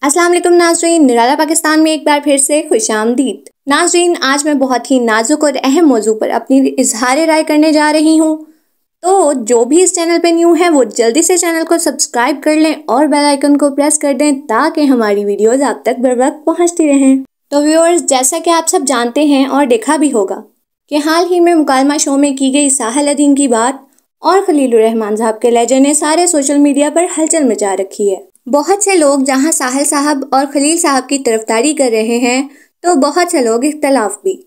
अस्सलाम वालेकुम नाज़रीन, निराला पाकिस्तान में एक बार फिर से खुश आमदीद। नाज़रीन, आज मैं बहुत ही नाजुक और अहम मौजू पर अपनी इजहार राय करने जा रही हूँ। तो जो भी इस चैनल पे न्यू है वो जल्दी से चैनल को सब्सक्राइब कर लें और बेल आइकन को प्रेस कर दें ताकि हमारी वीडियोस आप तक बर वक्त पहुँचती रहें। तो व्यूअर्स, जैसा कि आप सब जानते हैं और देखा भी होगा कि हाल ही में मुकालमा शो में की गई साहिल अदीम की बात और खलीलुर रहमान साहब के लहजे ने सारे सोशल मीडिया पर हलचल मचा रखी है। बहुत से लोग जहां साहिल साहब और खलील साहब की तरफदारी कर रहे हैं तो बहुत से लोग इख्तलाफ भी,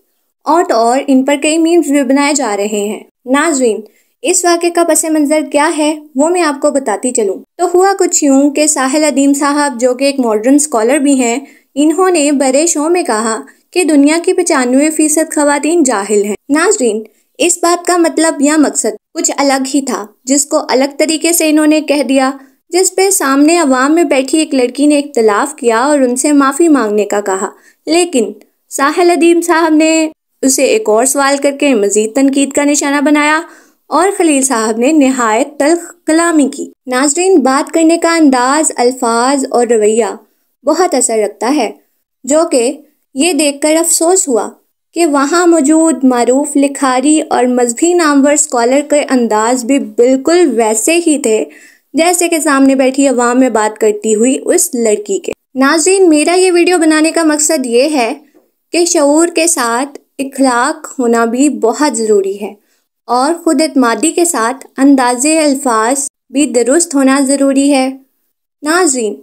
और तो और इन पर कई मीम्स भी बनाए जा रहे हैं। नाज़रीन, इस वाक़े का पस मंज़र क्या है वो मैं आपको बताती चलूं। तो हुआ कुछ यूं कि साहिल अदीम साहब, जो कि एक मॉडर्न स्कॉलर भी हैं, इन्होंने बड़े शो में कहा कि दुनिया की 95% खवातीन जाहिल हैं। नाज़रीन, इस बात का मतलब या मकसद कुछ अलग ही था, जिसको अलग तरीके से इन्होंने कह दिया, जिस पे सामने अवाम में बैठी एक लड़की ने इख्तलाफ किया और उनसे माफ़ी मांगने का कहा, लेकिन साहिल अदीम साहब ने उसे एक और सवाल करके मज़ीद तनकीद का निशाना बनाया और खलील साहब ने निहायत तल्ख कलामी की। नाज़रीन, बात करने का अंदाज, अल्फाज और रवैया बहुत असर रखता है, जो कि ये देखकर अफसोस हुआ कि वहाँ मौजूद मारूफ लिखारी और मजहबी नामवर स्कॉलर के अंदाज भी बिल्कुल वैसे ही थे जैसे कि सामने बैठी अवाम में बात करती हुई उस लड़की के। नाज़रीन, मेरा ये वीडियो बनाने का मकसद ये है कि शऊर के साथ इखलाक होना भी बहुत ज़रूरी है और खुद एतमादी के साथ अंदाज़े अल्फाज भी दुरुस्त होना ज़रूरी है। नाज़रीन,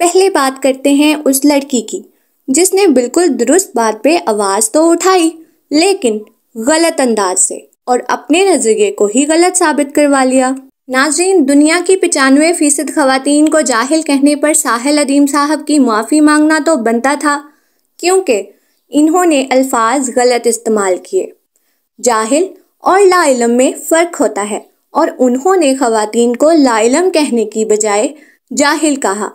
पहले बात करते हैं उस लड़की की जिसने बिल्कुल दुरुस्त बात पे आवाज़ तो उठाई, लेकिन गलत अंदाज से, और अपने नज़रिए को ही गलत साबित करवा लिया। नाज़रीन, दुनिया की 95% खवातीन को जाहिल कहने पर साहिल अदीम साहब की माफ़ी मांगना तो बनता था, क्योंकि इन्होंने अल्फाज गलत इस्तेमाल किए। जाहिल और लाइलम में फ़र्क होता है और उन्होंने खवातीन को लाइलम कहने की बजाय जाहिल कहा।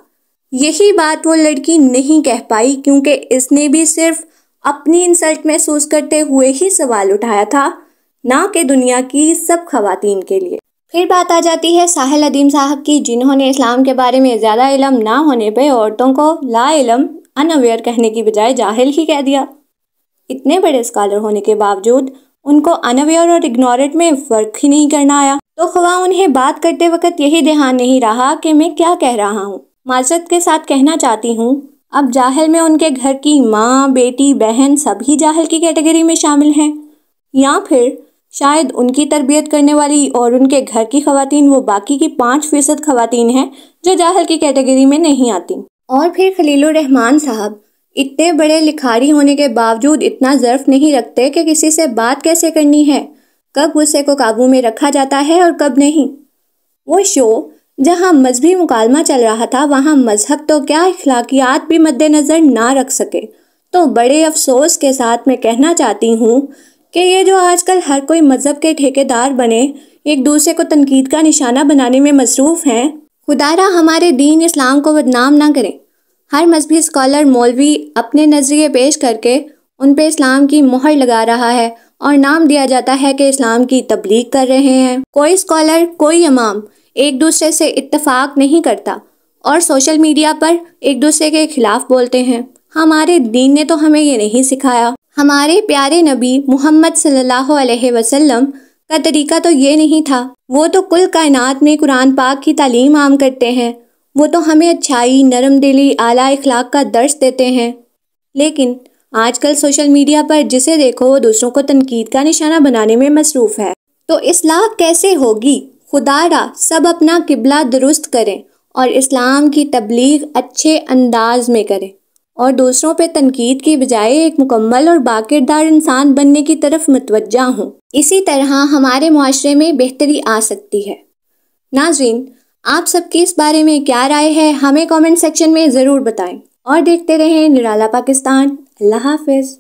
यही बात वो लड़की नहीं कह पाई, क्योंकि इसने भी सिर्फ अपनी इंसल्ट महसूस करते हुए ही सवाल उठाया था, ना कि दुनिया की सब खवातीन के लिए। फिर बात आ जाती है साहिल अदीम साहब की, जिन्होंने इस्लाम के बारे में ज़्यादा इल्म ना होने पे औरतों को ला इल्म, अनअवेयर कहने की बजाय जाहिल ही कह दिया। इतने बड़े स्कॉलर होने के बावजूद उनको अनअवेयर और इग्नोरेंट में फ़र्क ही नहीं करना आया। तो ख्वाह उन्हें बात करते वक्त यही ध्यान नहीं रहा कि मैं क्या कह रहा हूँ। माज़रत के साथ कहना चाहती हूँ, अब जाहिल में उनके घर की माँ, बेटी, बहन सभी जाहिल की कैटेगरी में शामिल हैं, या फिर शायद उनकी तरबियत करने वाली और उनके घर की खवातीन वो बाकी की 5% खवातीन हैं जो जाहिल की कैटेगरी में नहीं आती। और फिर खलीलुर रहमान साहब इतने बड़े लिखारी होने के बावजूद इतना ज़र्फ नहीं रखते कि किसी से बात कैसे करनी है, कब गुस्से को काबू में रखा जाता है और कब नहीं। वो शो जहाँ मजहबी मुकालमा चल रहा था, वहाँ मजहब तो क्या अखलाकियात भी मद्देनज़र ना रख सके। तो बड़े अफसोस के साथ मैं कहना चाहती हूँ कि ये जो आजकल हर कोई मजहब के ठेकेदार बने, एक दूसरे को तनकीद का निशाना बनाने में मसरूफ़ हैं, खुदारा हमारे दीन इस्लाम को बदनाम ना करें। हर मजहबी स्कॉलर, मौलवी अपने नज़रिए पेश करके उन पे इस्लाम की मोहर लगा रहा है और नाम दिया जाता है कि इस्लाम की तबलीग कर रहे हैं। कोई स्कॉलर, कोई इमाम एक दूसरे से इत्तफाक नहीं करता और सोशल मीडिया पर एक दूसरे के खिलाफ बोलते हैं। हमारे दीन ने तो हमें ये नहीं सिखाया। हमारे प्यारे नबी मोहम्मद सल्लल्लाहु अलैहि वसल्लम का तरीका तो ये नहीं था। वो तो कुल कायनात में कुरान पाक की तालीम आम करते हैं। वो तो हमें अच्छाई, नरम दिली, आला इखलाक का दर्स देते हैं। लेकिन आजकल सोशल मीडिया पर जिसे देखो वो दूसरों को तनकीद का निशाना बनाने में मसरूफ़ है। तो इस्लाह कैसे होगी? खुदारा सब अपना किबला दुरुस्त करें और इस्लाम की तबलीग अच्छे अंदाज में करें और दूसरों पे तनकीद की बजाय एक मुकम्मल और बाकिरदार इंसान बनने की तरफ मुतवज्जा हों। इसी तरह हमारे मुआशरे में बेहतरी आ सकती है। नाज़रीन, आप सबकी इस बारे में क्या राय है, हमें कमेंट सेक्शन में ज़रूर बताएं और देखते रहें निराला पाकिस्तान। अल्लाह हाफ़िज़।